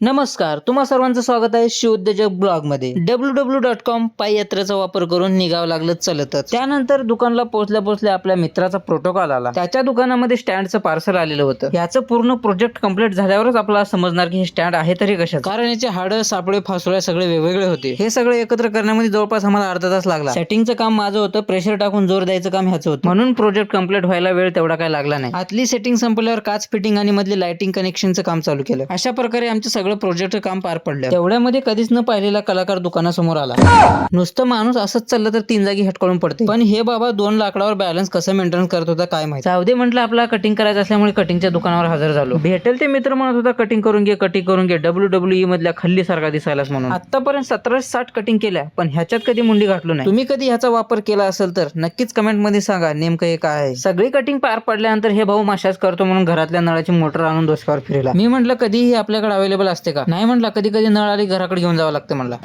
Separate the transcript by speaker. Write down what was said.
Speaker 1: नमस्कार, तुम्हा सर्वांचं स्वागत आहे शिवउद्योजक ब्लॉग मध्ये. www.com पाययात्रेचा वापर करून निघावं लागलं चलतच. त्यानंतर दुकानला पोहोचल्या आपल्या मित्राचा प्रोटोकॉल आला. त्याच्या दुकानामध्ये स्टँडचं पार्सल आलेलं होतं. याचं पूर्ण प्रोजेक्ट कंप्लीट झाल्यावरच आपल्याला समजणार की हे स्टँड आहे तरी कशात, कारण याचे हाडं सापळे फासोळे सगळे वेगवेगळे होते. हे सगळे एकत्र करण्यामध्ये जवळपास आम्हाला अर्धा तास लागला. सेटिंगचं काम माझं होतं, प्रेशर टाकून जोर द्यायचं काम ह्याचं होतं, म्हणून प्रोजेक्ट कंप्लीट व्हायला वेळ तेवढा काय लागला नाही. आतली सेटिंग संपल्यावर काच फिटिंग आणि मधली लाइटिंग कनेक्शनचं काम चालू केलं. अशा प्रकारे आमचं सगळं प्रोजेक्ट काम पार पडलं. तेवढ्यामध्ये कधीच न पाहिलेला कलाकार दुकानासमोर आला. नुसतं माणूस असंच चाललं तर 3 जागी हटकळून पडते, पण हे बाबा 2 लाकडावर बॅलन्स कसं मेंटेन करत होता काय माहिती. जाऊ दे म्हटलं, आपला कटिंग करायचं असल्यामुळे कटिंगच्या दुकानावर हजर झालो. भेटेल ते मित्र म्हणत होता कटिंग करून घे WWE मधल्या खल्ली सारखा दिसायलाच म्हणून. आतापर्यंत 1760 कटिंग केल्या, पण ह्याच्यात कधी मुंडी घातलो नाही. तुम्ही कधी ह्याचा वापर केला असेल तर नक्कीच कमेंट मध्ये सांगा नेमकं हे काय आहे. सगळी कटिंग पार पडल्यानंतर हे भाऊ मशाज करतो म्हणून घरातल्या नळाची मोटर आणून डोसक्यावर फिरला. मी म्हटलं कधीही आपल्याकडे अवेलेबल असते का? नाही म्हटलं, कधी कधी नळ आली घराकडे घेऊन जावं लागतं म्हणला.